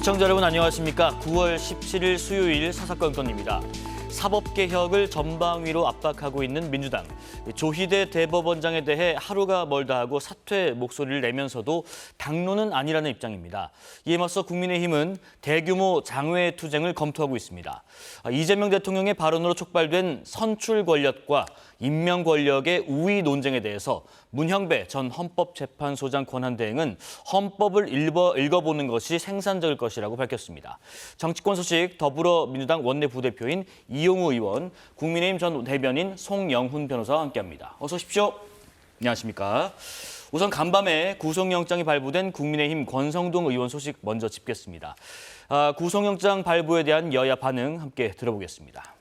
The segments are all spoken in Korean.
시청자 여러분 안녕하십니까? 9월 17일 수요일 사사건건입니다. 사법개혁을 전방위로 압박하고 있는 민주당. 조희대 대법원장에 대해 하루가 멀다 하고 사퇴 목소리를 내면서도 당론은 아니라는 입장입니다. 이에 맞서 국민의힘은 대규모 장외 투쟁을 검토하고 있습니다. 이재명 대통령의 발언으로 촉발된 선출 권력과 임명 권력의 우위 논쟁에 대해서 문형배 전 헌법재판소장 권한대행은 헌법을 읽어보는 것이 생산적일 것이라고 밝혔습니다. 정치권 소식 더불어민주당 원내 부대표인 이용우 의원, 국민의힘 전 대변인 송영훈 변호사와 함께합니다. 어서 오십시오. 안녕하십니까. 우선 간밤에 구속영장이 발부된 국민의힘 권성동 의원 소식 먼저 짚겠습니다. 구속영장 발부에 대한 여야 반응 함께 들어보겠습니다.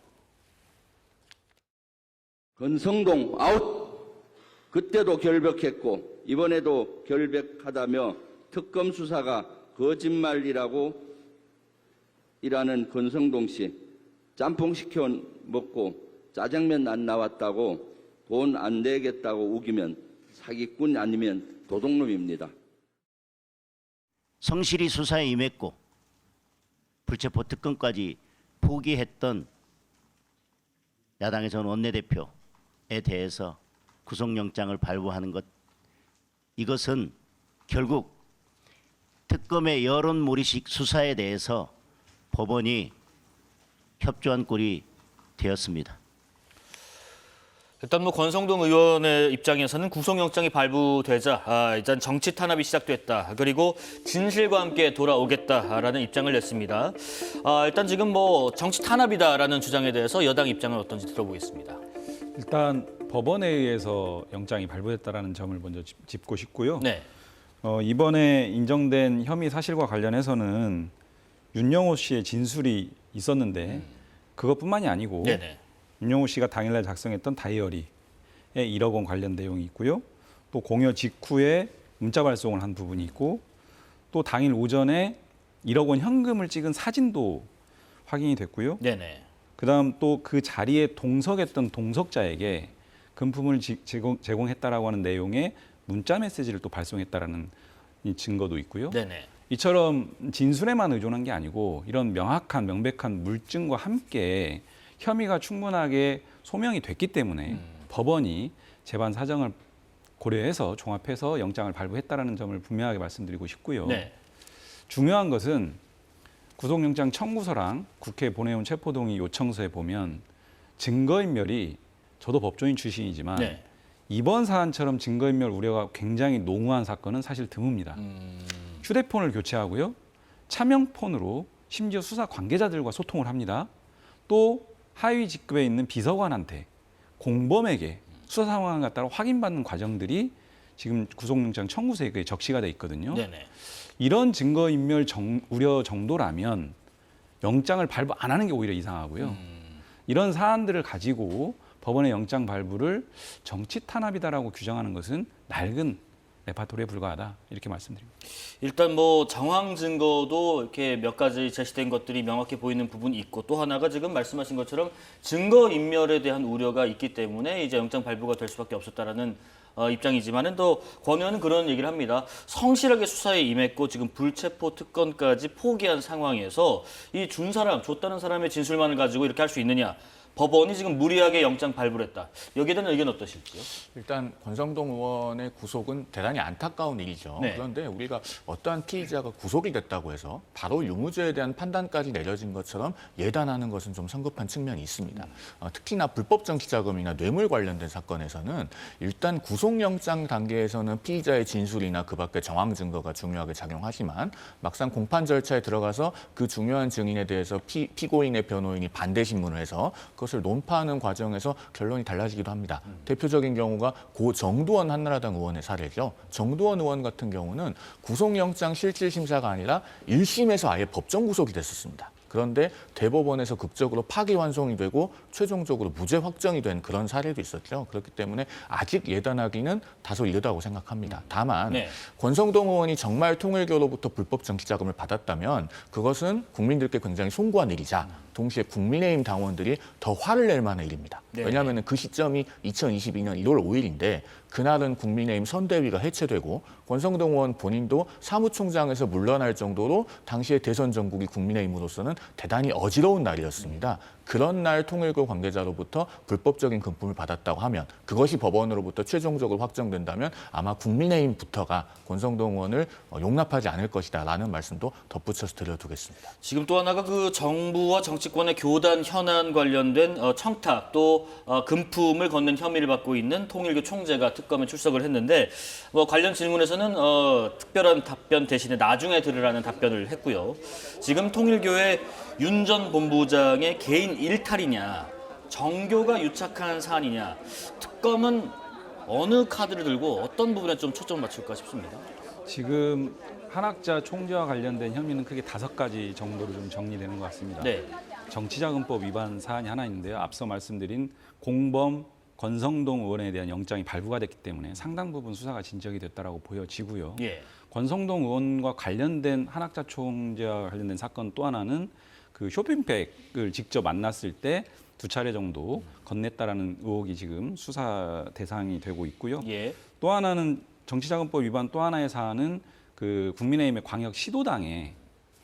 권성동 아웃! 그때도 결백했고 이번에도 결백하다며 특검 수사가 거짓말이라고 일하는 권성동 씨, 짬뽕 시켜 먹고 짜장면 안 나왔다고 돈 안 내겠다고 우기면 사기꾼 아니면 도둑놈입니다. 성실히 수사에 임했고 불체포 특검까지 포기했던 야당의 전 원내대표에 대해서 구속영장을 발부하는 것, 이것은 결국 특검의 여론몰이식 수사에 대해서 법원이 협조한 꼴이 되었습니다. 일단 권성동 의원의 입장에서는 구속영장이 발부되자 일단 정치 탄압이 시작됐다. 그리고 진실과 함께 돌아오겠다라는 입장을 냈습니다. 일단 지금 정치 탄압이다라는 주장에 대해서 여당 입장은 어떤지 들어보겠습니다. 일단 법원에 의해서 영장이 발부됐다라는 점을 먼저 짚고 싶고요. 네. 이번에 인정된 혐의 사실과 관련해서는 윤영호 씨의 진술이 있었는데 그것뿐만이 아니고 네네. 윤영호 씨가 당일날 작성했던 다이어리에 1억 원 관련 내용이 있고요. 또 공여 직후에 문자 발송을 한 부분이 있고 또 당일 오전에 1억 원 현금을 찍은 사진도 확인이 됐고요. 네네. 그다음 또 그 자리에 동석했던 동석자에게 금품을 제공했다라고 하는 내용의 문자 메시지를 또 발송했다라는 증거도 있고요. 네네. 이처럼 진술에만 의존한 게 아니고 이런 명백한 물증과 함께 혐의가 충분하게 소명이 됐기 때문에 법원이 재반 사정을 고려해서 종합해서 영장을 발부했다라는 점을 분명하게 말씀드리고 싶고요. 네. 중요한 것은 구속영장 청구서랑 국회에 보내온 체포동의 요청서에 보면 증거인멸이, 저도 법조인 출신이지만 네. 이번 사안처럼 증거인멸 우려가 굉장히 농후한 사건은 사실 드뭅니다. 휴대폰을 교체하고요. 차명폰으로 심지어 수사 관계자들과 소통을 합니다. 또 하위 직급에 있는 비서관한테, 공범에게 수사 상황을 갖다가 확인받는 과정들이 지금 구속영장 청구서에 적시가 돼 있거든요. 네네. 이런 증거인멸 우려 정도라면 영장을 발부 안 하는 게 오히려 이상하고요. 이런 사안들을 가지고 법원의 영장 발부를 정치 탄압이다라고 규정하는 것은 낡은 레파토리에 불과하다, 이렇게 말씀드립니다. 일단 정황 증거도 이렇게 몇 가지 제시된 것들이 명확히 보이는 부분이 있고, 또 하나가 지금 말씀하신 것처럼 증거 인멸에 대한 우려가 있기 때문에 이제 영장 발부가 될 수밖에 없었다라는 입장이지만은 또 권 의원은 그런 얘기를 합니다. 성실하게 수사에 임했고 지금 불체포 특권까지 포기한 상황에서 이 준 사람, 줬다는 사람의 진술만을 가지고 이렇게 할 수 있느냐? 법원이 지금 무리하게 영장 발부를 했다. 여기에 대한 의견 어떠실지요? 일단 권성동 의원의 구속은 대단히 안타까운 일이죠. 네. 그런데 우리가 어떠한 피의자가 구속이 됐다고 해서 바로 유무죄에 대한 판단까지 내려진 것처럼 예단하는 것은 좀 성급한 측면이 있습니다. 특히나 불법 정치자금이나 뇌물 관련된 사건에서는 일단 구속영장 단계에서는 피의자의 진술이나 그 밖의 정황 증거가 중요하게 작용하지만 막상 공판 절차에 들어가서 그 중요한 증인에 대해서 피고인의 변호인이 반대 신문을 해서 그것을 논파하는 과정에서 결론이 달라지기도 합니다. 대표적인 경우가 고 정두원 한나라당 의원의 사례죠. 정두원 의원 같은 경우는 구속영장 실질심사가 아니라 1심에서 아예 법정 구속이 됐었습니다. 그런데 대법원에서 극적으로 파기환송이 되고 최종적으로 무죄 확정이 된 그런 사례도 있었죠. 그렇기 때문에 아직 예단하기는 다소 이르다고 생각합니다. 다만 네. 권성동 의원이 정말 통일교로부터 불법 정치자금을 받았다면 그것은 국민들께 굉장히 송구한 일이자 동시에 국민의힘 당원들이 더 화를 낼 만한 일입니다. 네. 왜냐하면 그 시점이 2022년 1월 5일인데 그날은 국민의힘 선대위가 해체되고 권성동 의원 본인도 사무총장에서 물러날 정도로 당시의 대선 전국이 국민의힘으로서는 대단히 어지러운 날이었습니다. 그런 날 통일교 관계자로부터 불법적인 금품을 받았다고 하면 그것이 법원으로부터 최종적으로 확정된다면 아마 국민의힘부터가 권성동 의원을 용납하지 않을 것이다라는 말씀도 덧붙여서 드려두겠습니다. 지금 또 하나가 그 정부와 정치권의 교단 현안 관련된 청탁 또 금품을 건넨 혐의를 받고 있는 통일교 총재가 특검에 출석을 했는데 관련 질문에서는 특별한 답변 대신에 나중에 들으라는 답변을 했고요. 지금 통일교의 윤 전 본부장의 개인 일탈이냐 정교가 유착한 사안이냐 특검은 어느 카드를 들고 어떤 부분에 좀 초점을 맞출까 싶습니다. 지금 한학자 총재와 관련된 혐의는 크게 5가지 정도로 좀 정리되는 것 같습니다. 네. 정치자금법 위반 사안이 하나 있는데요. 앞서 말씀드린 공범 권성동 의원에 대한 영장이 발부가 됐기 때문에 상당 부분 수사가 진척이 됐다라고 보여지고요. 예. 권성동 의원과 관련된 한학자 총재와 관련된 사건 또 하나는 그 쇼핑백을 직접 만났을 때 2차례 정도 건넸다라는 의혹이 지금 수사 대상이 되고 있고요. 예. 또 하나는 정치자금법 위반 또 하나의 사안은 그 국민의힘의 광역 시도당에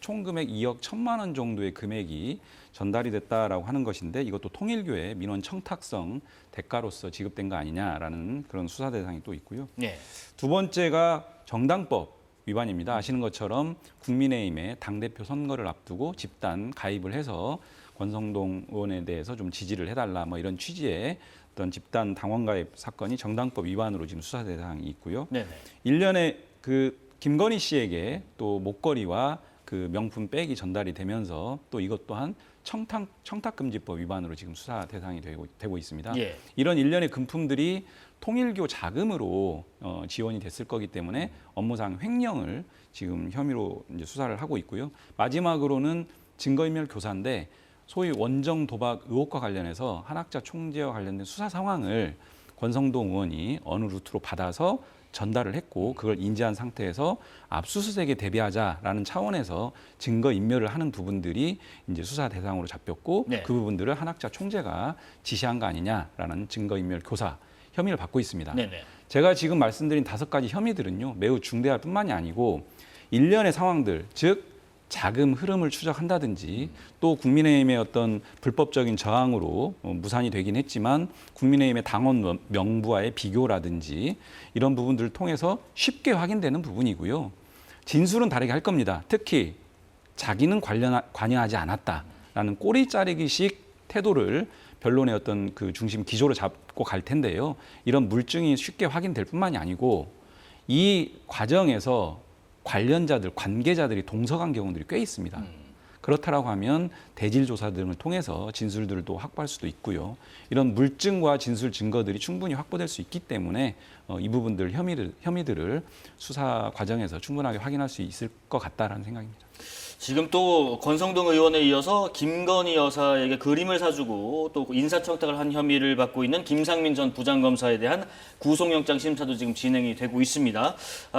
총 금액 2억 1천만 원 정도의 금액이 전달이 됐다라고 하는 것인데 이것도 통일교의 민원 청탁성 대가로서 지급된 거 아니냐라는 그런 수사 대상이 또 있고요. 예. 두 번째가 정당법 위반입니다. 아시는 것처럼 국민의힘의 당대표 선거를 앞두고 집단 가입을 해서 권성동 의원에 대해서 좀 지지를 해달라 뭐 이런 취지의 어떤 집단 당원 가입 사건이 정당법 위반으로 지금 수사 대상이 있고요. 네네. 일련의 그 김건희 씨에게 또 목걸이와 그 명품 백이 전달이 되면서 또 이것 또한 청탁금지법 위반으로 지금 수사 대상이 되고 있습니다. 예. 이런 일련의 금품들이 통일교 자금으로 지원이 됐을 거기 때문에 업무상 횡령을 지금 혐의로 이제 수사를 하고 있고요. 마지막으로는 증거인멸 교사인데 소위 원정 도박 의혹과 관련해서 한학자 총재와 관련된 수사 상황을 권성동 의원이 어느 루트로 받아서 전달을 했고 그걸 인지한 상태에서 압수수색에 대비하자라는 차원에서 증거 인멸을 하는 부분들이 이제 수사 대상으로 잡혔고 네. 그 부분들을 한학자 총재가 지시한 거 아니냐라는 증거 인멸 교사 혐의를 받고 있습니다. 네네. 제가 지금 말씀드린 5가지 혐의들은요 매우 중대할 뿐만이 아니고 일련의 상황들 즉 자금 흐름을 추적한다든지 또 국민의힘의 어떤 불법적인 저항으로 무산이 되긴 했지만 국민의힘의 당원 명부와의 비교라든지 이런 부분들을 통해서 쉽게 확인되는 부분이고요. 진술은 다르게 할 겁니다. 특히 자기는 관여하지 않았다라는 꼬리 자르기식 태도를 변론의 어떤 그 중심 기조로 잡고 갈 텐데요. 이런 물증이 쉽게 확인될 뿐만이 아니고 이 과정에서 관련자들, 관계자들이 동석한 경우들이 꽤 있습니다. 그렇다라고 하면 대질 조사 등을 통해서 진술들도 확보할 수도 있고요. 이런 물증과 진술 증거들이 충분히 확보될 수 있기 때문에 이 부분들 혐의들을 수사 과정에서 충분하게 확인할 수 있을 것 같다라는 생각입니다. 지금 또 권성동 의원에 이어서 김건희 여사에게 그림을 사주고 또 인사청탁을 한 혐의를 받고 있는 김상민 전 부장검사에 대한 구속영장 심사도 지금 진행이 되고 있습니다.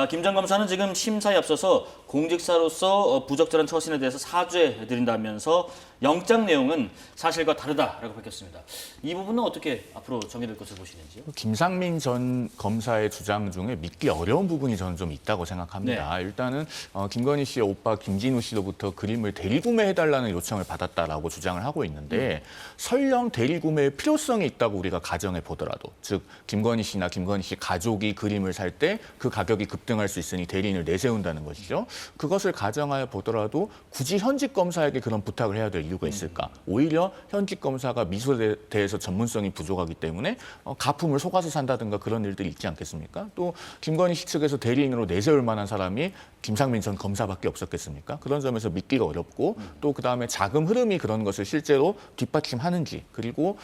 김 전 검사는 지금 심사에 앞서서 공직사로서 부적절한 처신에 대해서 사죄해드린다면서 영장 내용은 사실과 다르다라고 밝혔습니다. 이 부분은 어떻게 앞으로 정리될 것으로 보시는지요? 김상민 전 검사의 주장 중에 믿기 어려운 부분이 저는 좀 있다고 생각합니다. 네. 일단은 김건희 씨의 오빠 김진우 씨로부터 그림을 대리구매해달라는 요청을 받았다라고 주장을 하고 있는데 설령 대리구매의 필요성이 있다고 우리가 가정해 보더라도 즉 김건희 씨나 김건희 씨 가족이 그림을 살 때 그 가격이 급등할 수 있으니 대리인을 내세운다는 것이죠. 그것을 가정하여 보더라도 굳이 현직 검사에게 그런 부탁을 해야 될 이유가 있을까? 오히려 현직 검사가 미술에 대해서 전문성이 부족하기 때문에 가품을 속아서 산다든가 그런 일들이 있지 않겠습니까? 또 김건희 씨 측에서 대리인으로 내세울 만한 사람이 김상민 전 검사밖에 없었겠습니까? 그런 점에서 믿기가 어렵고 또 그다음에 자금 흐름이 그런 것을 실제로 뒷받침하는지 그리고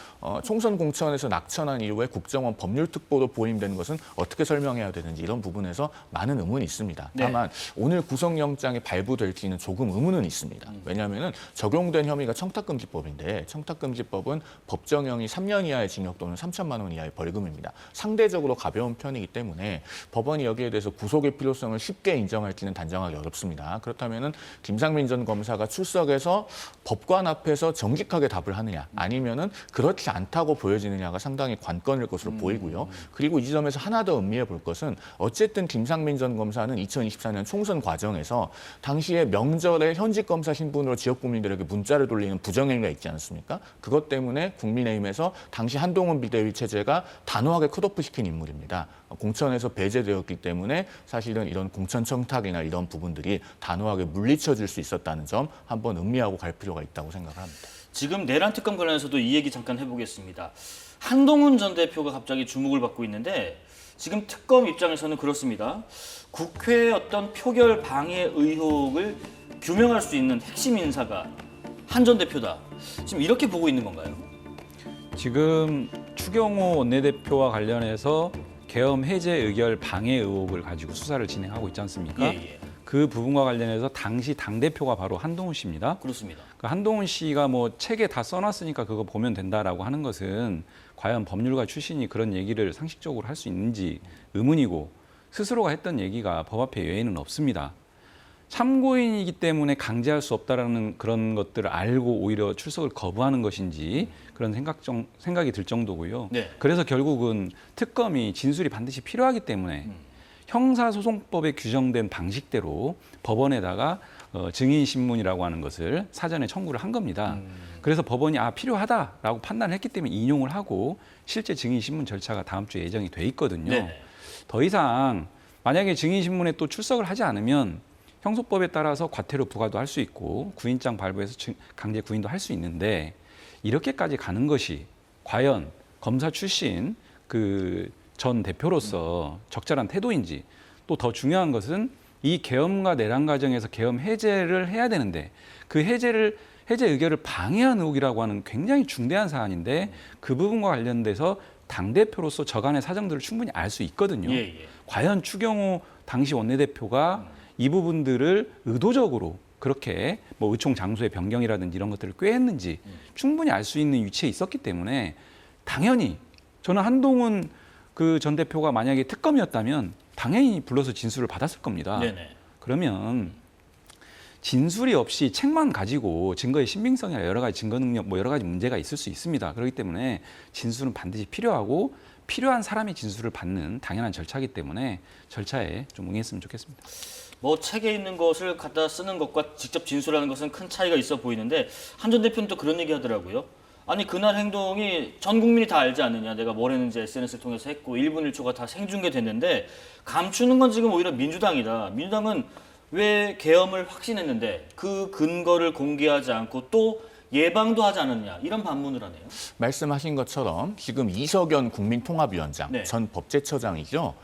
총선 공천에서 낙천한 이후에 국정원 법률특보로 보임되는 것은 어떻게 설명해야 되는지 이런 부분에서 많은 의문이 있습니다. 네. 다만 오늘 구속 구속영장이 발부될지는 조금 의문은 있습니다. 왜냐하면 적용된 혐의가 청탁금지법인데 청탁금지법은 법정형이 3년 이하의 징역 또는 3천만 원 이하의 벌금입니다. 상대적으로 가벼운 편이기 때문에 법원이 여기에 대해서 구속의 필요성을 쉽게 인정할지는 단정하기 어렵습니다. 그렇다면 김상민 전 검사가 출석해서 법관 앞에서 정직하게 답을 하느냐 아니면은 그렇지 않다고 보여지느냐가 상당히 관건일 것으로 보이고요. 그리고 이 지점에서 하나 더 음미해 볼 것은 어쨌든 김상민 전 검사는 2024년 총선 과정에서 당시에 명절에 현직 검사 신분으로 지역 국민들에게 문자를 돌리는 부정행위가 있지 않습니까? 그것 때문에 국민의힘에서 당시 한동훈 비대위 체제가 단호하게 컷오프시킨 인물입니다. 공천에서 배제되었기 때문에 사실은 이런 공천 청탁이나 이런 부분들이 단호하게 물리쳐질 수 있었다는 점 한번 음미하고 갈 필요가 있다고 생각을 합니다. 지금 내란 특검 관련해서도 이 얘기 잠깐 해보겠습니다. 한동훈 전 대표가 갑자기 주목을 받고 있는데 지금 특검 입장에서는 그렇습니다. 국회의 어떤 표결 방해 의혹을 규명할 수 있는 핵심 인사가 한 전 대표다. 지금 이렇게 보고 있는 건가요? 지금 추경호 원내대표와 관련해서 계엄 해제 의결 방해 의혹을 가지고 수사를 진행하고 있지 않습니까? 예. 그 부분과 관련해서 당시 당대표가 바로 한동훈 씨입니다. 그렇습니다. 그 한동훈 씨가 뭐 책에 다 써놨으니까 그거 보면 된다라고 하는 것은 과연 법률가 출신이 그런 얘기를 상식적으로 할 수 있는지 의문이고 스스로가 했던 얘기가 법 앞에 외에는 없습니다. 참고인이기 때문에 강제할 수 없다라는 그런 것들을 알고 오히려 출석을 거부하는 것인지 그런 생각이 들 정도고요. 네. 그래서 결국은 특검이 진술이 반드시 필요하기 때문에 형사소송법에 규정된 방식대로 법원에다가 증인신문이라고 하는 것을 사전에 청구를 한 겁니다. 그래서 법원이 필요하다라고 판단을 했기 때문에 인용을 하고 실제 증인신문 절차가 다음 주에 예정이 돼 있거든요. 네. 더 이상 만약에 증인신문에 또 출석을 하지 않으면 형소법에 따라서 과태료 부과도 할 수 있고 구인장 발부해서 강제 구인도 할 수 있는데 이렇게까지 가는 것이 과연 검사 출신 그 전 대표로서 적절한 태도인지 또 더 중요한 것은 이 계엄과 내란 과정에서 계엄 해제를 해야 되는데 그 해제 의결을 방해한 의혹이라고 하는 굉장히 중대한 사안인데 그 부분과 관련돼서 당대표로서 저간의 사정들을 충분히 알 수 있거든요. 과연 추경호 당시 원내대표가 이 부분들을 의도적으로 그렇게 뭐 의총 장소의 변경이라든지 이런 것들을 꾀했는지 충분히 알 수 있는 위치에 있었기 때문에 당연히 저는 한동훈 그 전 대표가 만약에 특검이었다면 당연히 불러서 진술을 받았을 겁니다. 네네. 그러면 진술이 없이 책만 가지고 증거의 신빙성이나 여러 가지 증거 능력 뭐 여러 가지 문제가 있을 수 있습니다. 그렇기 때문에 진술은 반드시 필요하고 필요한 사람의 진술을 받는 당연한 절차이기 때문에 절차에 좀 응했으면 좋겠습니다. 뭐 책에 있는 것을 갖다 쓰는 것과 직접 진술하는 것은 큰 차이가 있어 보이는데 한 전 대표는 또 그런 얘기 하더라고요. 아니 그날 행동이 전 국민이 다 알지 않느냐. 내가 뭘 했는지 SNS를 통해서 했고 1분 1초가 다 생중계됐는데 감추는 건 지금 오히려 민주당이다. 민주당은 왜 계엄을 확신했는데 그 근거를 공개하지 않고 또 예방도 하지 않았냐. 이런 반문을 하네요. 말씀하신 것처럼 지금 이석연 국민통합위원장 네. 전 법제처장이죠.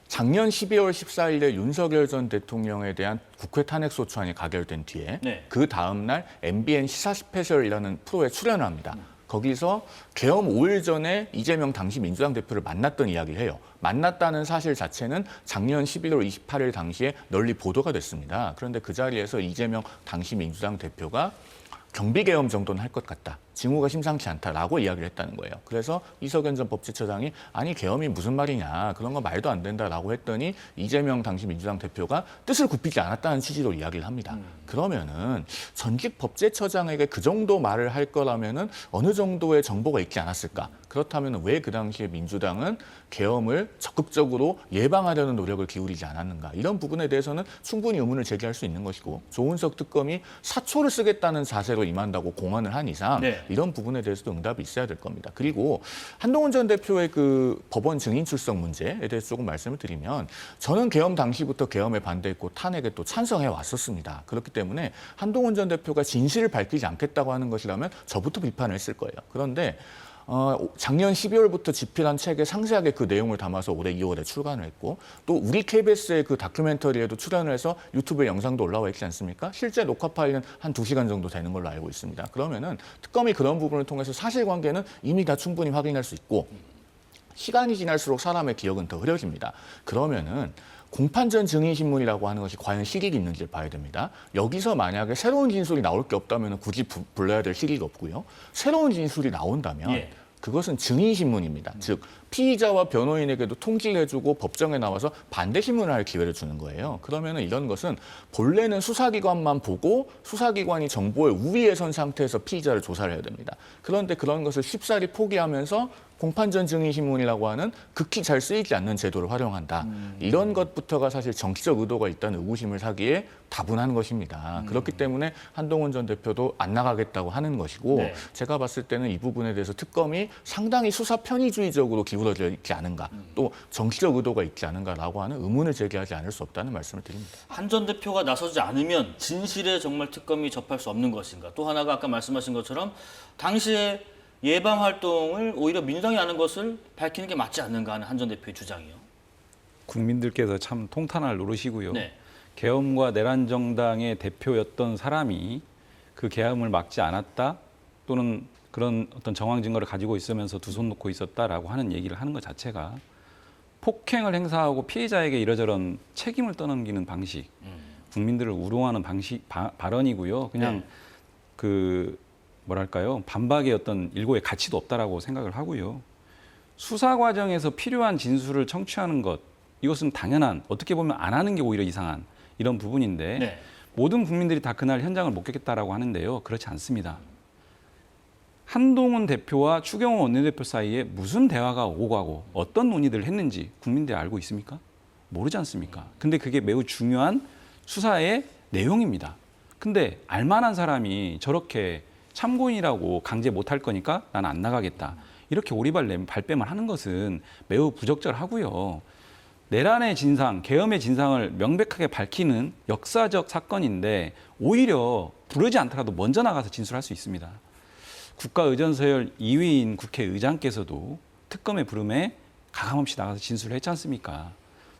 작년 12월 14일에 윤석열 전 대통령에 대한 국회 탄핵소추안이 가결된 뒤에 네. 그 다음 날 MBN 시사 스페셜이라는 프로에 출연을 합니다. 거기서 계엄 5일 전에 이재명 당시 민주당 대표를 만났던 이야기를 해요. 만났다는 사실 자체는 작년 11월 28일 당시에 널리 보도가 됐습니다. 그런데 그 자리에서 이재명 당시 민주당 대표가 경비계엄 정도는 할 것 같다. 징후가 심상치 않다라고 이야기를 했다는 거예요. 그래서 이석연 전 법제처장이 아니 계엄이 무슨 말이냐. 그런 거 말도 안 된다라고 했더니 이재명 당시 민주당 대표가 뜻을 굽히지 않았다는 취지로 이야기를 합니다. 그러면은 전직 법제처장에게 그 정도 말을 할 거라면은 어느 정도의 정보가 있지 않았을까. 그렇다면 왜 그 당시에 민주당은 계엄을 적극적으로 예방하려는 노력을 기울이지 않았는가. 이런 부분에 대해서는 충분히 의문을 제기할 수 있는 것이고 조은석 특검이 사초를 쓰겠다는 자세로 임한다고 공언을 한 이상 네. 이런 부분에 대해서도 응답이 있어야 될 겁니다. 그리고 한동훈 전 대표의 그 법원 증인 출석 문제에 대해서 조금 말씀을 드리면 저는 계엄 당시부터 계엄에 반대했고 탄핵에 또 찬성해 왔었습니다. 그렇기 때문에 한동훈 전 대표가 진실을 밝히지 않겠다고 하는 것이라면 저부터 비판을 했을 거예요. 그런데 작년 12월부터 집필한 책에 상세하게 그 내용을 담아서 올해 2월에 출간을 했고 또 우리 KBS의 그 다큐멘터리에도 출연을 해서 유튜브에 영상도 올라와 있지 않습니까? 실제 녹화 파일은 한 2시간 정도 되는 걸로 알고 있습니다. 그러면은 특검이 그런 부분을 통해서 사실관계는 이미 다 충분히 확인할 수 있고 시간이 지날수록 사람의 기억은 더 흐려집니다. 그러면은 공판전 증인신문이라고 하는 것이 과연 실익이 있는지를 봐야 됩니다. 여기서 만약에 새로운 진술이 나올 게 없다면 굳이 불러야 될 실익이 없고요. 새로운 진술이 나온다면 예. 그것은 증인신문입니다. 즉 피의자와 변호인에게도 통지를 해주고 법정에 나와서 반대 신문을 할 기회를 주는 거예요. 그러면 이런 것은 본래는 수사기관만 보고 수사기관이 정보에 우위에 선 상태에서 피의자를 조사를 해야 됩니다. 그런데 그런 것을 쉽사리 포기하면서 공판전 증인신문이라고 하는 극히 잘 쓰이지 않는 제도를 활용한다. 이런 것부터가 사실 정치적 의도가 있다는 의구심을 사기에 다분한 것입니다. 그렇기 때문에 한동훈 전 대표도 안 나가겠다고 하는 것이고 네. 제가 봤을 때는 이 부분에 대해서 특검이 상당히 수사 편의주의적으로 기울어져 있지 않은가 또 정치적 의도가 있지 않은가라고 하는 의문을 제기하지 않을 수 없다는 말씀을 드립니다. 한 전 대표가 나서지 않으면 진실에 정말 특검이 접할 수 없는 것인가. 또 하나가 아까 말씀하신 것처럼 당시에 예방 활동을 오히려 민주당이 하는 것을 밝히는 게 맞지 않는가 하는 한 전 대표의 주장이요. 국민들께서 참 통탄할 노릇이고요. 네. 계엄과 내란 정당의 대표였던 사람이 그 계엄을 막지 않았다 또는 그런 어떤 정황 증거를 가지고 있으면서 두 손 놓고 있었다라고 하는 얘기를 하는 것 자체가 폭행을 행사하고 피해자에게 이러저런 책임을 떠넘기는 방식, 국민들을 우롱하는 방식 발언이고요. 그냥 네. 그 뭐랄까요, 반박의 어떤 일고의 가치도 없다라고 생각을 하고요. 수사 과정에서 필요한 진술을 청취하는 것, 이것은 당연한, 어떻게 보면 안 하는 게 오히려 이상한 이런 부분인데 네. 모든 국민들이 다 그날 현장을 목격했다라고 하는데요. 그렇지 않습니다. 한동훈 대표와 추경호 원내대표 사이에 무슨 대화가 오고 가고 어떤 논의들을 했는지 국민들이 알고 있습니까? 모르지 않습니까? 근데 그게 매우 중요한 수사의 내용입니다. 근데 알만한 사람이 저렇게 참고인이라고 강제 못할 거니까 나는 안 나가겠다. 이렇게 오리발 발뺌을 하는 것은 매우 부적절하고요. 내란의 진상, 계엄의 진상을 명백하게 밝히는 역사적 사건인데 오히려 부르지 않더라도 먼저 나가서 진술할 수 있습니다. 국가의전서열 2위인 국회의장께서도 특검의 부름에 가감없이 나가서 진술을 했지 않습니까?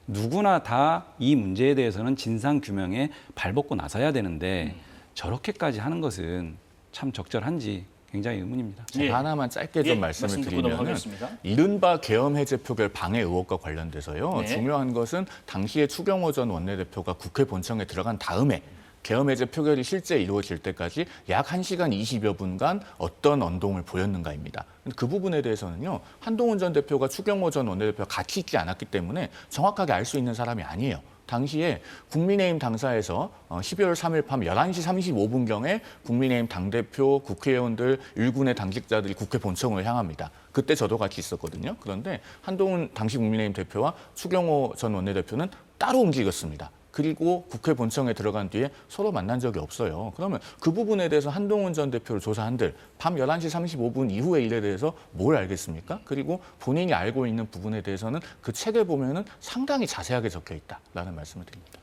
누구나 다 이 문제에 대해서는 진상규명에 발벗고 나서야 되는데 저렇게까지 하는 것은 참 적절한지 굉장히 의문입니다. 제가 예. 하나만 짧게 좀 예, 말씀을 말씀 듣고 드리면 넘어가겠습니다. 이른바 계엄 해제 표결 방해 의혹과 관련돼서요. 네. 중요한 것은 당시에 추경호 전 원내대표가 국회 본청에 들어간 다음에 계엄 해제 표결이 실제 이루어질 때까지 약 1시간 20여 분간 어떤 언동을 보였는가입니다. 그 부분에 대해서는요. 한동훈 전 대표가 추경호 전 원내대표가 같이 있지 않았기 때문에 정확하게 알 수 있는 사람이 아니에요. 당시에 국민의힘 당사에서 12월 3일 밤 11시 35분경에 국민의힘 당대표, 국회의원들, 일군의 당직자들이 국회 본청을 향합니다. 그때 저도 같이 있었거든요. 그런데 한동훈 당시 국민의힘 대표와 추경호 전 원내대표는 따로 움직였습니다. 그리고 국회 본청에 들어간 뒤에 서로 만난 적이 없어요. 그러면 그 부분에 대해서 한동훈 전 대표를 조사한들 밤 11시 35분 이후의 일에 대해서 뭘 알겠습니까? 그리고 본인이 알고 있는 부분에 대해서는 그 책에 보면은 상당히 자세하게 적혀 있다라는 말씀을 드립니다.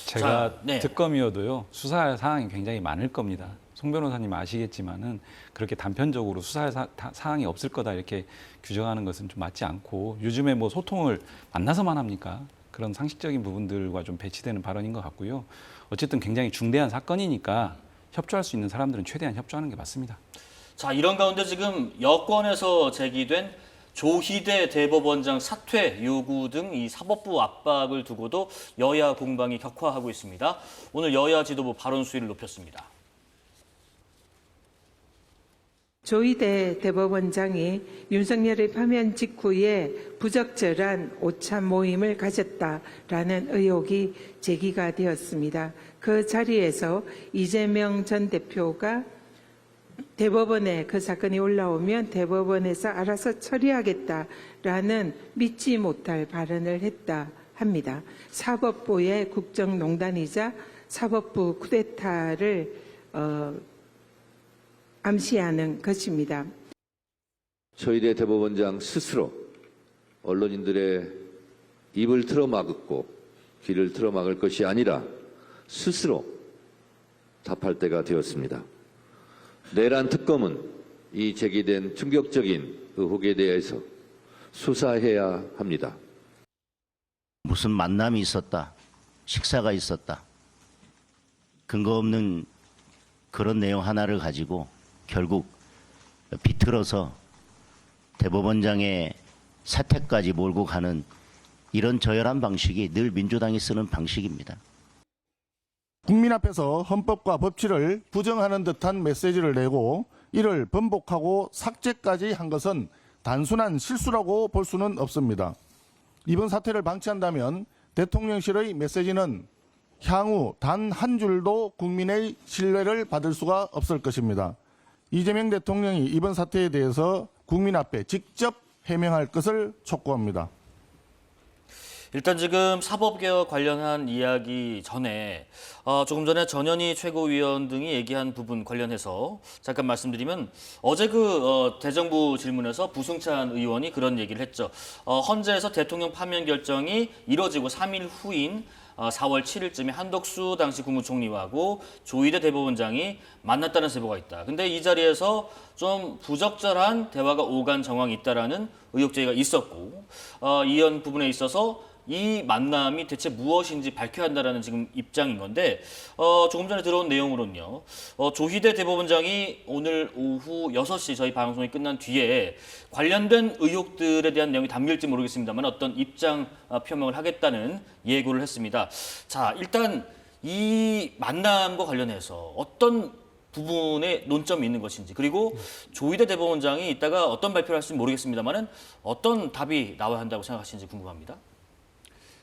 제가 자, 네. 특검이어도요. 수사할 사항이 굉장히 많을 겁니다. 송 변호사님 아시겠지만은 그렇게 단편적으로 수사할 사항이 없을 거다 이렇게 규정하는 것은 좀 맞지 않고 요즘에 뭐 소통을 만나서만 합니까? 그런 상식적인 부분들과 좀 배치되는 발언인 것 같고요. 어쨌든 굉장히 중대한 사건이니까 협조할 수 있는 사람들은 최대한 협조하는 게 맞습니다. 자, 이런 가운데 지금 여권에서 제기된 조희대 대법원장 사퇴 요구 등 이 사법부 압박을 두고도 여야 공방이 격화하고 있습니다. 오늘 여야 지도부 발언 수위를 높였습니다. 조희대 대법원장이 윤석열의 파면 직후에 부적절한 오참 모임을 가졌다라는 의혹이 제기가 되었습니다. 그 자리에서 이재명 전 대표가 대법원에 그 사건이 올라오면 대법원에서 알아서 처리하겠다라는 믿지 못할 발언을 했다 합니다. 사법부의 국정농단이자 사법부 쿠데타를 암시하는 것입니다. 조희대 대법원장 스스로 언론인들의 입을 틀어막고 귀를 틀어막을 것이 아니라 스스로 답할 때가 되었습니다. 내란 특검은 이 제기된 충격적인 의혹에 대해서 수사해야 합니다. 무슨 만남이 있었다, 식사가 있었다, 근거 없는 그런 내용 하나를 가지고 결국 비틀어서 대법원장의 사퇴까지 몰고 가는 이런 저열한 방식이 늘 민주당이 쓰는 방식입니다. 국민 앞에서 헌법과 법치를 부정하는 듯한 메시지를 내고 이를 번복하고 삭제까지 한 것은 단순한 실수라고 볼 수는 없습니다. 이번 사태를 방치한다면 대통령실의 메시지는 향후 단 한 줄도 국민의 신뢰를 받을 수가 없을 것입니다. 이재명 대통령이 이번 사태에 대해서 국민 앞에 직접 해명할 것을 촉구합니다. 일단 지금 사법개혁 관련한 이야기 전에 조금 전에 전현희 최고위원 등이 얘기한 부분 관련해서 잠깐 말씀드리면 어제 대정부 질문에서 부승찬 의원이 그런 얘기를 했죠. 헌재에서 대통령 파면 결정이 이뤄지고 3일 후인 4월 7일쯤에 한덕수 당시 국무총리하고 조희대 대법원장이 만났다는 제보가 있다. 근데 이 자리에서 좀 부적절한 대화가 오간 정황이 있다라는 의혹 제기가 있었고 이런 부분에 있어서 이 만남이 대체 무엇인지 밝혀야 한다라는 지금 입장인 건데 조금 전에 들어온 내용으로는요. 조희대 대법원장이 오늘 오후 6시 저희 방송이 끝난 뒤에 관련된 의혹들에 대한 내용이 담길지 모르겠습니다만 어떤 입장 표명을 하겠다는 예고를 했습니다. 자, 일단 이 만남과 관련해서 어떤 부분에 논점이 있는 것인지 그리고 조희대 대법원장이 이따가 어떤 발표를 할지 모르겠습니다만은 어떤 답이 나와야 한다고 생각하시는지 궁금합니다.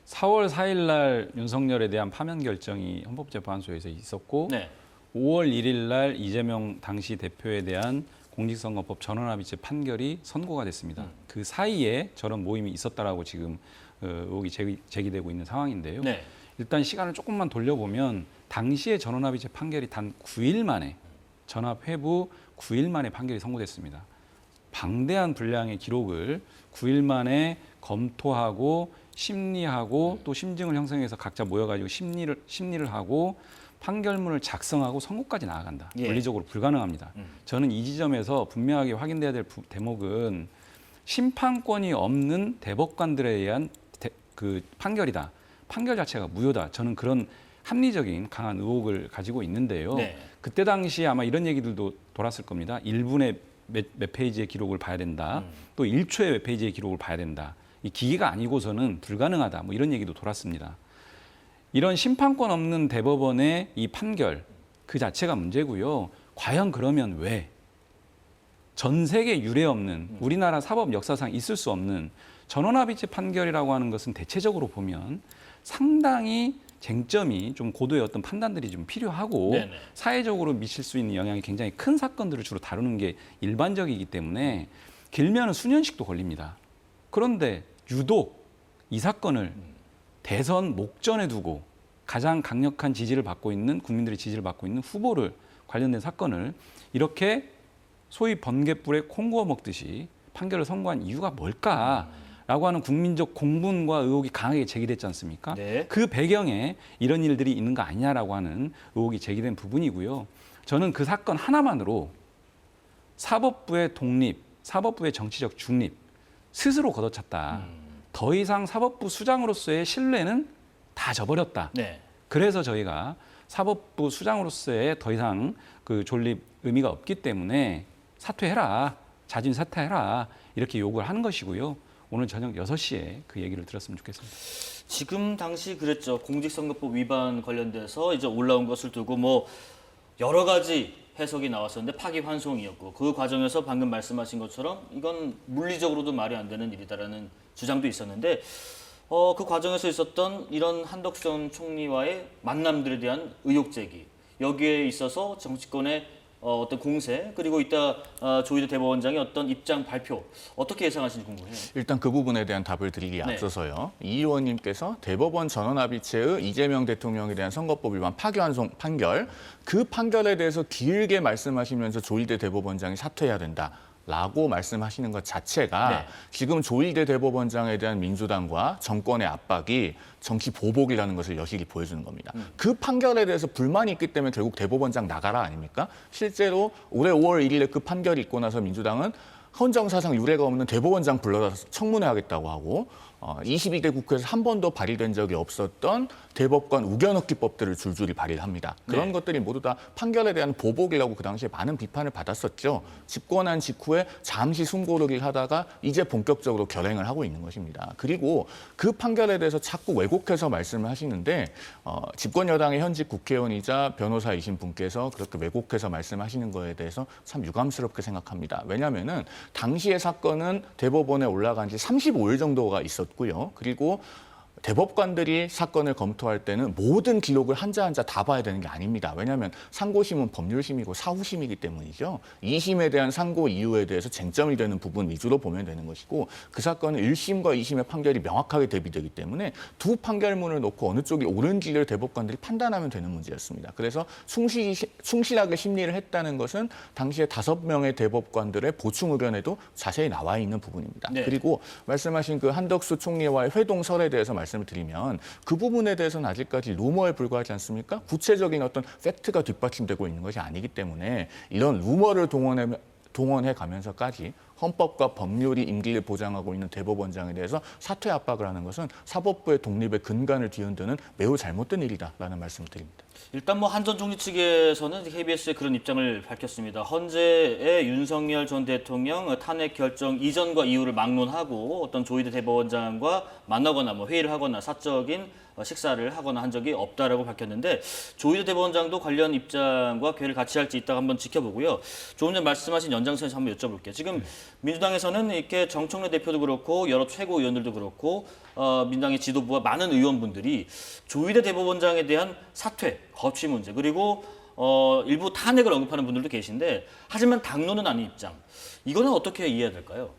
4월 4일 날 윤석열에 대한 파면 결정이 헌법재판소에서 있었고 네. 5월 1일 날 이재명 당시 대표에 대한 공직선거법 전원합의체 판결이 선고가 됐습니다. 그 사이에 저런 모임이 있었다라고 지금 의혹이 제기되고 있는 상황인데요. 네. 일단 시간을 조금만 돌려보면 당시에 전원합의체 판결이 단 9일 만에 전합회부 9일 만에 판결이 선고됐습니다. 방대한 분량의 기록을 9일 만에 검토하고 심리하고 또 심증을 형성해서 각자 모여가지고 심리를 하고 판결문을 작성하고 선고까지 나아간다. 예. 물리적으로 불가능합니다. 저는 이 지점에서 분명하게 확인돼야 될 대목은 심판권이 없는 대법관들에 의한 그 판결이다. 판결 자체가 무효다. 저는 그런 합리적인 강한 의혹을 가지고 있는데요. 네. 그때 당시 아마 이런 얘기들도 돌았을 겁니다. 1분의 몇 페이지의 기록을 봐야 된다. 또 1초의 몇 페이지의 기록을 봐야 된다. 이 기계가 아니고서는 불가능하다. 뭐 이런 얘기도 돌았습니다. 이런 심판권 없는 대법원의 이 판결 그 자체가 문제고요. 과연 그러면 왜 전 세계 유례 없는 우리나라 사법 역사상 있을 수 없는 전원합의체 판결이라고 하는 것은 대체적으로 보면 상당히 쟁점이 좀 고도의 어떤 판단들이 좀 필요하고 네네. 사회적으로 미칠 수 있는 영향이 굉장히 큰 사건들을 주로 다루는 게 일반적이기 때문에 길면 수년씩도 걸립니다. 그런데 유독 이 사건을 대선 목전에 두고 가장 강력한 지지를 받고 있는 국민들의 지지를 받고 있는 후보를 관련된 사건을 이렇게 소위 번갯불에 콩 구워 먹듯이 판결을 선고한 이유가 뭘까라고 하는 국민적 공분과 의혹이 강하게 제기됐지 않습니까? 네. 그 배경에 이런 일들이 있는 거 아니냐라고 하는 의혹이 제기된 부분이고요. 저는 그 사건 하나만으로 사법부의 독립, 사법부의 정치적 중립 스스로 걷어찼다. 더 이상 사법부 수장으로서의 신뢰는 다 져버렸다. 네. 그래서 저희가 사법부 수장으로서의 더 이상 그 존립 의미가 없기 때문에 사퇴해라, 자진 사퇴해라 이렇게 요구를 하는 것이고요. 오늘 저녁 6시에 그 얘기를 들었으면 좋겠습니다. 지금 당시 그랬죠. 공직선거법 위반 관련돼서 이제 올라온 것을 두고 뭐 여러 가지 해석이 나왔었는데 파기환송이었고 그 과정에서 방금 말씀하신 것처럼 이건 물리적으로도 말이 안 되는 일이다라는 주장도 있었는데 그 과정에서 있었던 이런 한덕수 전 총리와의 만남들에 대한 의혹 제기 여기에 있어서 정치권의 어떤 공세 그리고 이따 조희대 대법원장의 어떤 입장 발표 어떻게 예상하시는지 궁금해요. 일단 그 부분에 대한 답을 드리기 네. 앞서서요. 이 의원님께서 대법원 전원합의체의 이재명 대통령에 대한 선거법 위반 파기환송 판결 그 판결에 대해서 길게 말씀하시면서 조희대 대법원장이 사퇴해야 된다. 라고 말씀하시는 것 자체가 네. 지금 조희대 대법원장에 대한 민주당과 정권의 압박이 정치 보복이라는 것을 여실히 보여주는 겁니다. 그 판결에 대해서 불만이 있기 때문에 결국 대법원장 나가라 아닙니까? 실제로 올해 5월 1일에 그 판결이 있고 나서 민주당은 헌정사상 유례가 없는 대법원장 불러서 청문회 하겠다고 하고 22대 국회에서 한 번도 발의된 적이 없었던 대법관 우겨넣기법들을 줄줄이 발의를 합니다. 그런 것들이 모두 다 판결에 대한 보복이라고 그 당시에 많은 비판을 받았었죠. 집권한 직후에 잠시 숨고르기를 하다가 이제 본격적으로 결행을 하고 있는 것입니다. 그리고 그 판결에 대해서 자꾸 왜곡해서 말씀을 하시는데 집권 여당의 현직 국회의원이자 변호사이신 분께서 그렇게 왜곡해서 말씀하시는 거에 대해서 참 유감스럽게 생각합니다. 왜냐하면은 당시의 사건은 대법원에 올라간 지 35일 정도가 있었고요. 그리고 대법관들이 사건을 검토할 때는 모든 기록을 한자 한자 다 봐야 되는 게 아닙니다. 왜냐하면 상고심은 법률심이고 사후심이기 때문이죠. 2심에 대한 상고 이유에 대해서 쟁점이 되는 부분 위주로 보면 되는 것이고 그 사건은 1심과 2심의 판결이 명확하게 대비되기 때문에 두 판결문을 놓고 어느 쪽이 옳은지를 대법관들이 판단하면 되는 문제였습니다. 그래서 충실하게 심리를 했다는 것은 당시에 5명의 대법관들의 보충 의견에도 자세히 나와 있는 부분입니다. 네. 그리고 말씀하신 그 한덕수 총리와의 회동설에 대해서 말씀을 드리면 그 부분에 대해서는 아직까지 루머에 불과하지 않습니까? 구체적인 어떤 팩트가 뒷받침되고 있는 것이 아니기 때문에 이런 루머를 동원해 가면서까지 헌법과 법률이 임기를 보장하고 있는 대법원장에 대해서 사퇴 압박을 하는 것은 사법부의 독립의 근간을 뒤흔드는 매우 잘못된 일이다라는 말씀을 드립니다. 일단 뭐 한 전 총리 측에서는 KBS에 그런 입장을 밝혔습니다. 헌재의 윤석열 전 대통령 탄핵 결정 이전과 이후를 막론하고 어떤 조희대 대법원장과 만나거나 뭐 회의를 하거나 사적인 식사를 하거나 한 적이 없다라고 밝혔는데 조희대 대법원장도 관련 입장과 궤를 같이 할지 이따가 한번 지켜보고요. 조금 전 말씀하신 연장선에서 한번 여쭤볼게요. 지금 민주당에서는 이렇게 정청래 대표도 그렇고 여러 최고위원들도 그렇고 민주당의 지도부와 많은 의원분들이 조희대 대법원장에 대한 사퇴, 거취 문제 그리고 일부 탄핵을 언급하는 분들도 계신데 하지만 당론은 아닌 입장. 이거는 어떻게 이해해야 될까요?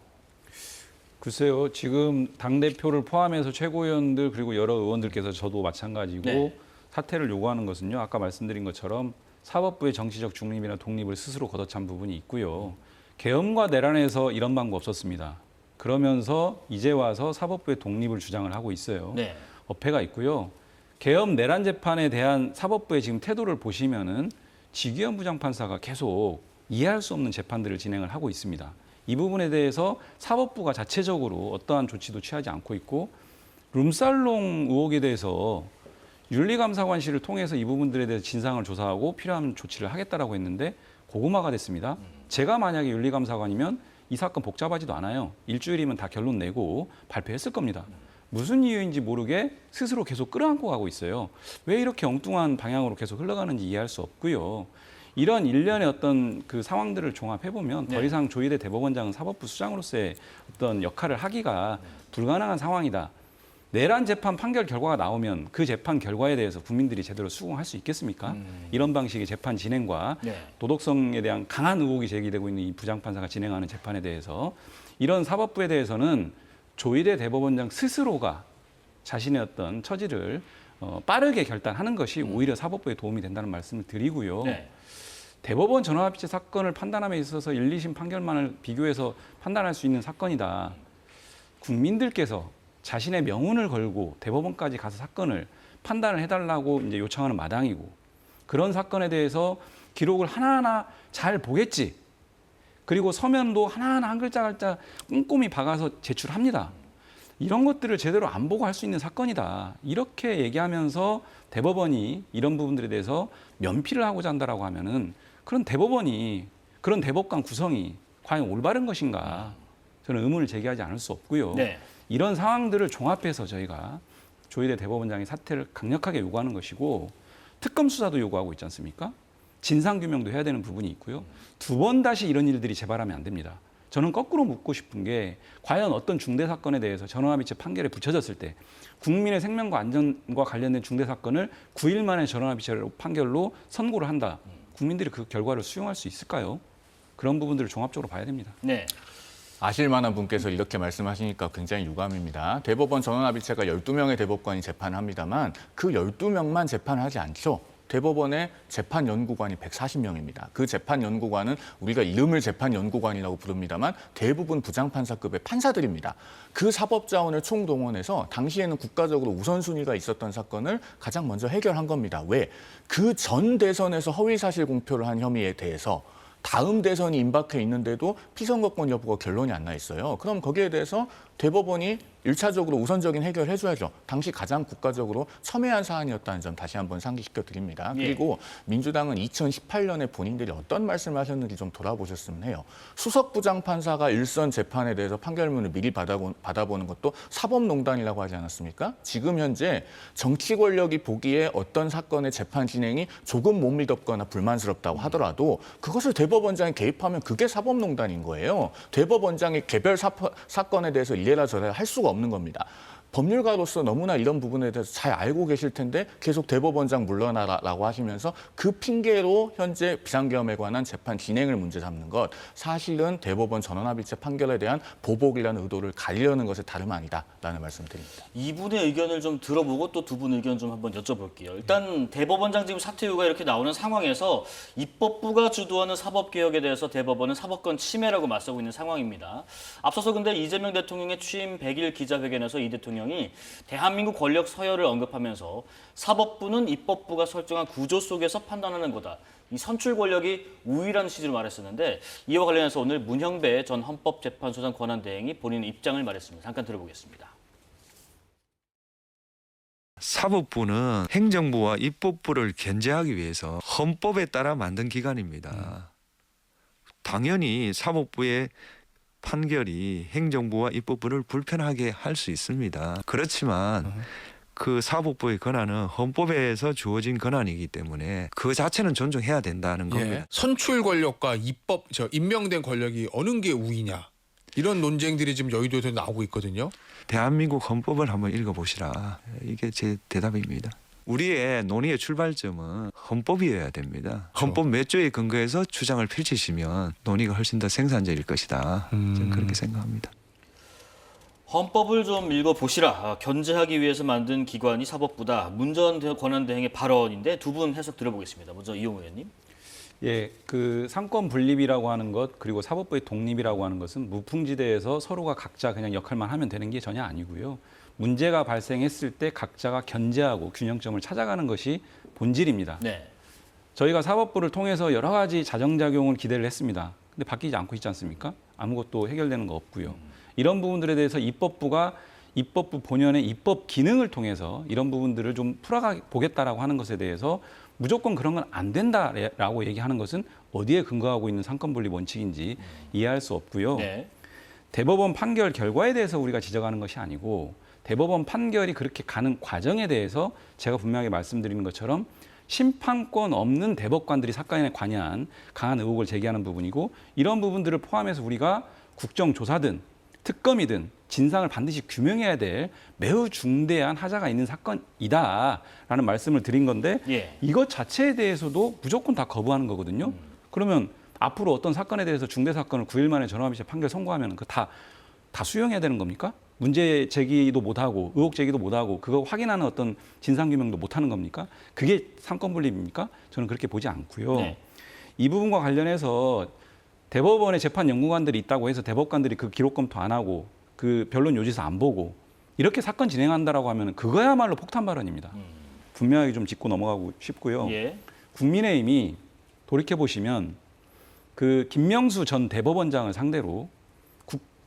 글쎄요. 지금 당대표를 포함해서 최고위원들 그리고 여러 의원들께서 저도 마찬가지고 네. 사퇴를 요구하는 것은요. 아까 말씀드린 것처럼 사법부의 정치적 중립이나 독립을 스스로 걷어찬 부분이 있고요. 계엄과 내란에서 이런 방법 없었습니다. 그러면서 이제 와서 사법부의 독립을 주장을 하고 있어요. 네. 어폐가 있고요. 계엄 내란 재판에 대한 사법부의 지금 태도를 보시면은 지기현 부장판사가 계속 이해할 수 없는 재판들을 진행을 하고 있습니다. 이 부분에 대해서 사법부가 자체적으로 어떠한 조치도 취하지 않고 있고 룸살롱 의혹에 대해서 윤리감사관실을 통해서 이 부분들에 대해서 진상을 조사하고 필요한 조치를 하겠다라고 했는데 고구마가 됐습니다. 제가 만약에 윤리감사관이면 이 사건 복잡하지도 않아요. 일주일이면 다 결론 내고 발표했을 겁니다. 무슨 이유인지 모르게 스스로 계속 끌어안고 가고 있어요. 왜 이렇게 엉뚱한 방향으로 계속 흘러가는지 이해할 수 없고요. 이런 일련의 어떤 그 상황들을 종합해보면 더 이상 조희대 대법원장은 사법부 수장으로서의 어떤 역할을 하기가 불가능한 상황이다. 내란 재판 판결 결과가 나오면 그 재판 결과에 대해서 국민들이 제대로 수긍할 수 있겠습니까? 이런 방식의 재판 진행과 도덕성에 대한 강한 의혹이 제기되고 있는 이 부장판사가 진행하는 재판에 대해서 이런 사법부에 대해서는 조희대 대법원장 스스로가 자신의 어떤 처지를 빠르게 결단하는 것이 오히려 사법부에 도움이 된다는 말씀을 드리고요. 네. 대법원 전원합의체 사건을 판단함에 있어서 1, 2심 판결만을 비교해서 판단할 수 있는 사건이다. 국민들께서 자신의 명운을 걸고 대법원까지 가서 사건을 판단을 해달라고 이제 요청하는 마당이고 그런 사건에 대해서 기록을 하나하나 잘 보겠지. 그리고 서면도 하나하나 한 글자 글자 꼼꼼히 박아서 제출합니다. 이런 것들을 제대로 안 보고 할 수 있는 사건이다. 이렇게 얘기하면서 대법원이 이런 부분들에 대해서 면피를 하고자 한다라고 하면은 그런 대법원이 그런 대법관 구성이 과연 올바른 것인가? 저는 의문을 제기하지 않을 수 없고요. 네. 이런 상황들을 종합해서 저희가 조희대 대법원장의 사퇴를 강력하게 요구하는 것이고 특검 수사도 요구하고 있지 않습니까? 진상규명도 해야 되는 부분이 있고요. 두 번 다시 이런 일들이 재발하면 안 됩니다. 저는 거꾸로 묻고 싶은 게 과연 어떤 중대 사건에 대해서 전원합의체 판결에 붙여졌을 때 국민의 생명과 안전과 관련된 중대 사건을 9일 만에 전원합의체 판결로 선고를 한다. 국민들이 그 결과를 수용할 수 있을까요? 그런 부분들을 종합적으로 봐야 됩니다. 네. 아실 만한 분께서 이렇게 말씀하시니까 굉장히 유감입니다. 대법원 전원합의체가 12명의 대법관이 재판을 합니다만 그 12명만 재판을 하지 않죠. 대법원의 재판연구관이 140명입니다. 그 재판연구관은 우리가 이름을 재판연구관이라고 부릅니다만 대부분 부장판사급의 판사들입니다. 그 사법자원을 총동원해서 당시에는 국가적으로 우선순위가 있었던 사건을 가장 먼저 해결한 겁니다. 왜? 그 전 대선에서 허위사실 공표를 한 혐의에 대해서 다음 대선이 임박해 있는데도 피선거권 여부가 결론이 안 나 있어요. 그럼 거기에 대해서 대법원이 1차적으로 우선적인 해결을 해줘야죠. 당시 가장 국가적으로 첨예한 사안이었다는 점 다시 한번 상기시켜 드립니다. 예. 그리고 민주당은 2018년에 본인들이 어떤 말씀을 하셨는지 좀 돌아보셨으면 해요. 수석 부장판사가 일선 재판에 대해서 판결문을 미리 받아보는 것도 사법농단이라고 하지 않았습니까? 지금 현재 정치 권력이 보기에 어떤 사건의 재판 진행이 조금 못 믿었거나 불만스럽다고 하더라도 그것을 대법원장이 개입하면 그게 사법농단인 거예요. 대법원장이 개별 사건에 대해서 이래라 저래라 할 수가 없는 겁니다. 법률가로서 너무나 이런 부분에 대해서 잘 알고 계실 텐데 계속 대법원장 물러나라라고 하시면서 그 핑계로 현재 비상계엄에 관한 재판 진행을 문제 삼는 것, 사실은 대법원 전원합의체 판결에 대한 보복이라는 의도를 가리려는 것에 다름 아니다라는 말씀드립니다. 이분의 의견을 좀 들어보고 또 두 분 의견 좀 한번 여쭤볼게요. 일단 대법원장 지금 사퇴 요구가 이렇게 나오는 상황에서 입법부가 주도하는 사법개혁에 대해서 대법원은 사법권 침해라고 맞서고 있는 상황입니다. 앞서서 근데 이재명 대통령의 취임 100일 기자회견에서 이 대통령이 대한민국 권력 서열을 언급하면서 사법부는 입법부가 설정한 구조 속에서 판단하는 거다. 이 선출 권력이 우위라는 취지로 말했었는데 이와 관련해서 오늘 문형배 전 헌법재판소장 권한대행이 본인의 입장을 말했습니다. 잠깐 들어보겠습니다. 사법부는 행정부와 입법부를 견제하기 위해서 헌법에 따라 만든 기관입니다. 당연히 사법부의 판결이 행정부와 입법부를 불편하게 할 수 있습니다. 그렇지만 그 사법부의 권한은 헌법에서 주어진 권한이기 때문에 그 자체는 존중해야 된다는 겁니다. 선출 권력과 임명된 권력이 어느 게 우위냐 이런 논쟁들이 지금 여의도에서 나오고 있거든요. 대한민국 헌법을 한번 읽어보시라. 이게 제 대답입니다. 우리의 논의의 출발점은 헌법이어야 됩니다. 헌법 몇 조에 근거해서 주장을 펼치시면 논의가 훨씬 더 생산적일 것이다. 저는 그렇게 생각합니다. 헌법을 좀 읽어보시라. 견제하기 위해서 만든 기관이 사법부다. 문 전 권한대행의 발언인데 두 분 해석 들어보겠습니다. 먼저 이용우 의원님. 예, 그 상권 분립이라고 하는 것 그리고 사법부의 독립이라고 하는 것은 무풍지대에서 서로가 각자 그냥 역할만 하면 되는 게 전혀 아니고요. 문제가 발생했을 때 각자가 견제하고 균형점을 찾아가는 것이 본질입니다. 네. 저희가 사법부를 통해서 여러 가지 자정작용을 기대를 했습니다. 근데 바뀌지 않고 있지 않습니까? 아무것도 해결되는 거 없고요. 이런 부분들에 대해서 입법부가 입법부 본연의 입법 기능을 통해서 이런 부분들을 좀 풀어가 보겠다라고 하는 것에 대해서 무조건 그런 건 안 된다라고 얘기하는 것은 어디에 근거하고 있는 상권분립 원칙인지 이해할 수 없고요. 네. 대법원 판결 결과에 대해서 우리가 지적하는 것이 아니고 대법원 판결이 그렇게 가는 과정에 대해서 제가 분명하게 말씀드리는 것처럼 심판권 없는 대법관들이 사건에 관여한 강한 의혹을 제기하는 부분이고 이런 부분들을 포함해서 우리가 국정조사든 특검이든 진상을 반드시 규명해야 될 매우 중대한 하자가 있는 사건이다라는 말씀을 드린 건데 예. 이것 자체에 대해서도 무조건 다 거부하는 거거든요. 그러면 앞으로 어떤 사건에 대해서 중대 사건을 9일 만에 전원합의체 판결 선고하면 그 다 수용해야 되는 겁니까? 문제 제기도 못하고 의혹 제기도 못하고 그거 확인하는 어떤 진상규명도 못하는 겁니까? 그게 상권분립입니까? 저는 그렇게 보지 않고요. 네. 이 부분과 관련해서 대법원에 재판 연구관들이 있다고 해서 대법관들이 그 기록 검토 안 하고 그 변론 요지서 안 보고 이렇게 사건 진행한다라고 하면 그거야말로 폭탄 발언입니다. 분명하게 좀 짚고 넘어가고 싶고요. 예. 국민의힘이 돌이켜 보시면 그 김명수 전 대법원장을 상대로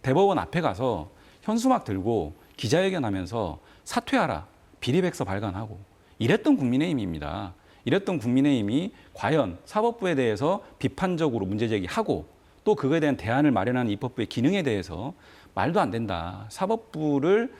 대법원 앞에 가서 현수막 들고 기자회견하면서 사퇴하라, 비리백서 발간하고 이랬던 국민의힘입니다. 이랬던 국민의힘이 과연 사법부에 대해서 비판적으로 문제 제기하고 또 그거에 대한 대안을 마련하는 입법부의 기능에 대해서 말도 안 된다. 사법부를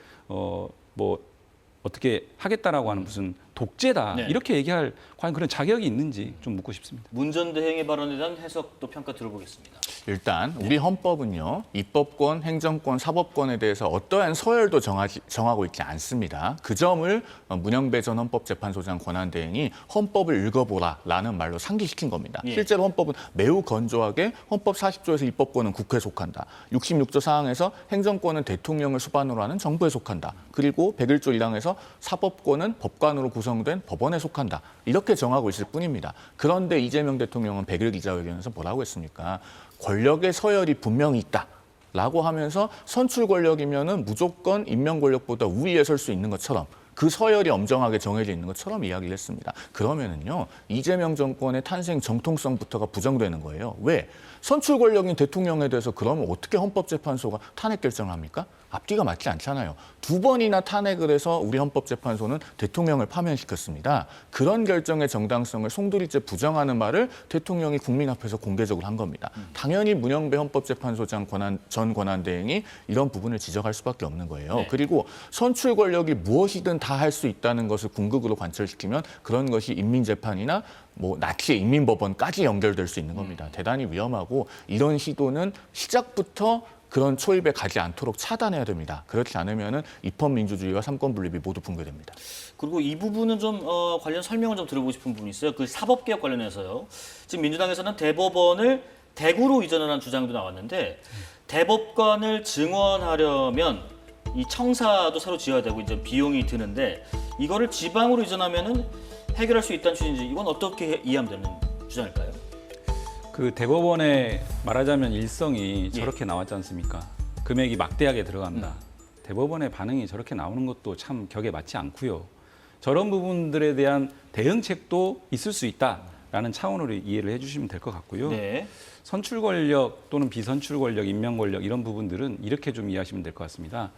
어떻게 하겠다라고 하는 무슨 독재다. 네. 이렇게 얘기할 과연 그런 자격이 있는지 좀 묻고 싶습니다. 문 전 대행의 발언에 대한 해석도 평가 들어보겠습니다. 일단 우리 헌법은요. 입법권, 행정권, 사법권에 대해서 어떠한 서열도 정하고 있지 않습니다. 그 점을 문형배 전 헌법재판소장 권한대행이 헌법을 읽어보라라는 말로 상기시킨 겁니다. 예. 실제로 헌법은 매우 건조하게 헌법 40조에서 입법권은 국회에 속한다. 66조 사항에서 행정권은 대통령을 수반으로 하는 정부에 속한다. 그리고 101조 1항에서 사법권은 법관으로 구성된 법원에 속한다. 이렇게 정하고 있을 뿐입니다. 그런데 이재명 대통령은 100일 기자회견에서 뭐라고 했습니까? 권력의 서열이 분명히 있다라고 하면서 선출 권력이면은 무조건 임명 권력보다 우위에 설 수 있는 것처럼 그 서열이 엄정하게 정해져 있는 것처럼 이야기를 했습니다. 그러면은요 이재명 정권의 탄생 정통성부터가 부정되는 거예요. 왜? 선출 권력인 대통령에 대해서 그러면 어떻게 헌법재판소가 탄핵 결정을 합니까? 앞뒤가 맞지 않잖아요. 2번이나 탄핵을 해서 우리 헌법재판소는 대통령을 파면시켰습니다. 그런 결정의 정당성을 송두리째 부정하는 말을 대통령이 국민 앞에서 공개적으로 한 겁니다. 당연히 문영배 헌법재판소장 전 권한대행이 이런 부분을 지적할 수밖에 없는 거예요. 네. 그리고 선출 권력이 무엇이든 다 할 수 있다는 것을 궁극으로 관철시키면 그런 것이 인민재판이나 뭐 나치의 인민법원까지 연결될 수 있는 겁니다. 대단히 위험하고 이런 시도는 시작부터 그런 초입에 가지 않도록 차단해야 됩니다. 그렇지 않으면은 입헌민주주의와 삼권 분립이 모두 붕괴됩니다. 그리고 이 부분은 좀 관련 설명을 좀 들어보고 싶은 부분이 있어요. 그 사법개혁 관련해서요. 지금 민주당에서는 대법원을 대구로 이전하라는 주장도 나왔는데 대법관을 증원하려면 이 청사도 새로 지어야 되고 이제 비용이 드는데 이거를 지방으로 이전하면은 해결할 수 있다는 취지인지 이건 어떻게 이해하면 되는 주장일까요? 그 대법원의 말하자면 일성이 저렇게 나왔지 않습니까? 금액이 막대하게 들어간다. 대법원의 반응이 저렇게 나오는 것도 참 격에 맞지 않고요. 저런 부분들에 대한 대응책도 있을 수 있다라는 차원으로 이해를 해주시면 될 것 같고요. 네. 선출 권력 또는 비선출 권력, 임명 권력 이런 부분들은 이렇게 좀 이해하시면 될 것 같습니다.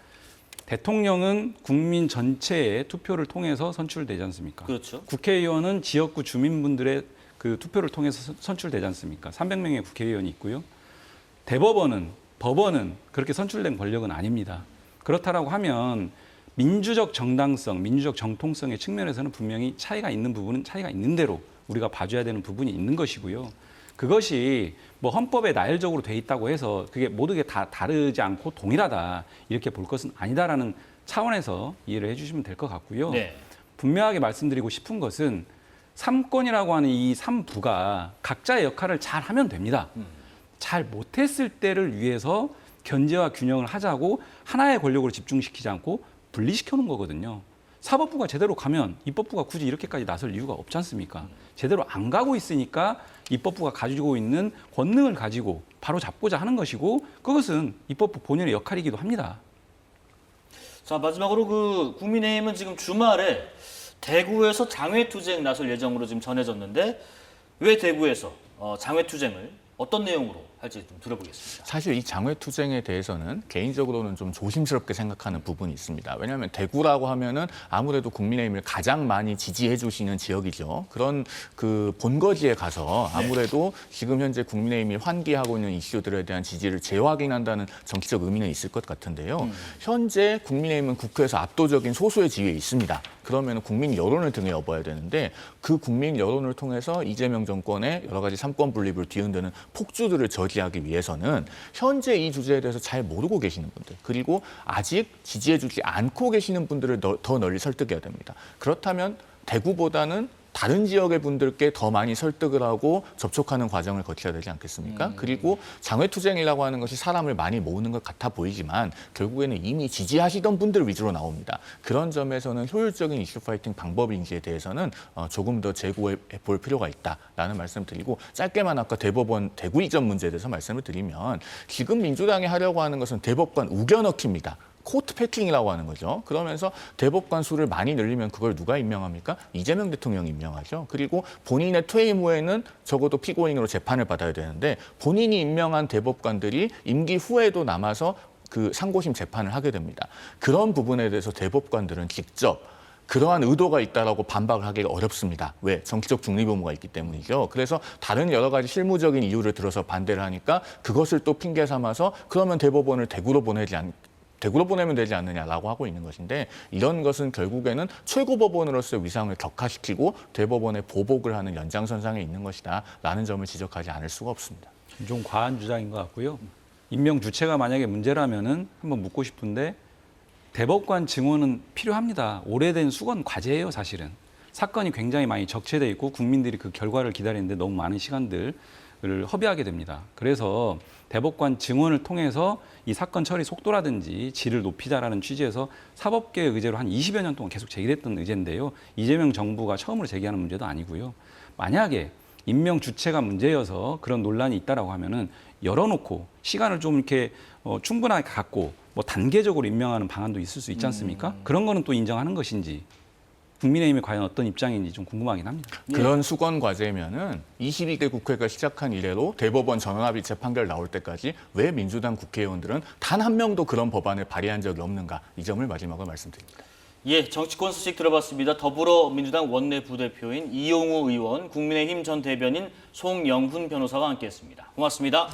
대통령은 국민 전체의 투표를 통해서 선출되지 않습니까? 그렇죠. 국회의원은 지역구 주민분들의 그 투표를 통해서 선출되지 않습니까? 300명의 국회의원이 있고요. 대법원은, 법원은 그렇게 선출된 권력은 아닙니다. 그렇다라고 하면 민주적 정당성, 민주적 정통성의 측면에서는 분명히 차이가 있는 부분은 차이가 있는 대로 우리가 봐줘야 되는 부분이 있는 것이고요. 그것이 뭐 헌법에 나열적으로 돼 있다고 해서 그게 모든 게 다 다르지 않고 동일하다 이렇게 볼 것은 아니다라는 차원에서 이해를 해주시면 될 것 같고요. 네. 분명하게 말씀드리고 싶은 것은 3권이라고 하는 이 3부가 각자의 역할을 잘 하면 됩니다. 잘 못했을 때를 위해서 견제와 균형을 하자고 하나의 권력으로 집중시키지 않고 분리시켜 놓은 거거든요. 사법부가 제대로 가면 입법부가 굳이 이렇게까지 나설 이유가 없지 않습니까? 제대로 안 가고 있으니까 입법부가 가지고 있는 권능을 가지고 바로 잡고자 하는 것이고 그것은 입법부 본연의 역할이기도 합니다. 자, 마지막으로 그 국민의힘은 지금 주말에 대구에서 장외투쟁 나설 예정으로 지금 전해졌는데 왜 대구에서 장외투쟁을 어떤 내용으로 할지 좀 들어보겠습니다. 사실 이 장외투쟁에 대해서는 개인적으로는 좀 조심스럽게 생각하는 부분이 있습니다. 왜냐하면 대구라고 하면은 아무래도 국민의힘을 가장 많이 지지해 주시는 지역이죠. 그런 그 본거지에 가서 아무래도 지금 현재 국민의힘이 환기하고 있는 이슈들에 대한 지지를 재확인한다는 정치적 의미는 있을 것 같은데요. 현재 국민의힘은 국회에서 압도적인 소수의 지위에 있습니다. 그러면 국민 여론을 등에 업어야 되는데 그 국민 여론을 통해서 이재명 정권의 여러 가지 삼권 분립을 뒤흔드는 폭주들을 저지하기 위해서는 현재 이 주제에 대해서 잘 모르고 계시는 분들 그리고 아직 지지해주지 않고 계시는 분들을 더 널리 설득해야 됩니다. 그렇다면 대구보다는 다른 지역의 분들께 더 많이 설득을 하고 접촉하는 과정을 거쳐야 되지 않겠습니까? 그리고 장외투쟁이라고 하는 것이 사람을 많이 모으는 것 같아 보이지만 결국에는 이미 지지하시던 분들 위주로 나옵니다. 그런 점에서는 효율적인 이슈 파이팅 방법인지에 대해서는 조금 더 재고해 볼 필요가 있다라는 말씀을 드리고 짧게만 아까 대법원 대구 이전 문제에 대해서 말씀을 드리면 지금 민주당이 하려고 하는 것은 대법관 우겨넣기입니다. 코트 패킹이라고 하는 거죠. 그러면서 대법관 수를 많이 늘리면 그걸 누가 임명합니까? 이재명 대통령이 임명하죠. 그리고 본인의 퇴임 후에는 적어도 피고인으로 재판을 받아야 되는데 본인이 임명한 대법관들이 임기 후에도 남아서 그 상고심 재판을 하게 됩니다. 그런 부분에 대해서 대법관들은 직접 그러한 의도가 있다라고 반박을 하기가 어렵습니다. 왜? 정치적 중립 의무가 있기 때문이죠. 그래서 다른 여러 가지 실무적인 이유를 들어서 반대를 하니까 그것을 또 핑계 삼아서 그러면 대법원을 대구로 보내면 되지 않느냐라고 하고 있는 것인데 이런 것은 결국에는 최고법원으로서의 위상을 격화시키고 대법원의 보복을 하는 연장선상에 있는 것이다라는 점을 지적하지 않을 수가 없습니다. 좀 과한 주장인 것 같고요. 임명 주체가 만약에 문제라면은 한번 묻고 싶은데 대법관 증언은 필요합니다. 오래된 수건 과제예요, 사실은. 사건이 굉장히 많이 적체돼 있고 국민들이 그 결과를 기다리는데 너무 많은 시간들을 허비하게 됩니다. 그래서 대법관 증언을 통해서 이 사건 처리 속도라든지 질을 높이자라는 취지에서 사법개혁 의제로 한 20여 년 동안 계속 제기됐던 의제인데요. 이재명 정부가 처음으로 제기하는 문제도 아니고요. 만약에 임명 주체가 문제여서 그런 논란이 있다라고 하면은 열어놓고 시간을 좀 이렇게 충분하게 갖고 뭐 단계적으로 임명하는 방안도 있을 수 있지 않습니까? 그런 거는 또 인정하는 것인지 국민의힘이 과연 어떤 입장인지 좀 궁금하긴 합니다. 그런 수건 과제면은 22대 국회가 시작한 이래로 대법원 전원합의체 판결 나올 때까지 왜 민주당 국회의원들은 단 한 명도 그런 법안을 발의한 적이 없는가, 이 점을 마지막으로 말씀드립니다. 예, 정치권 소식 들어봤습니다. 더불어민주당 원내 부대표인 이용우 의원, 국민의힘 전 대변인 송영훈 변호사와 함께했습니다. 고맙습니다.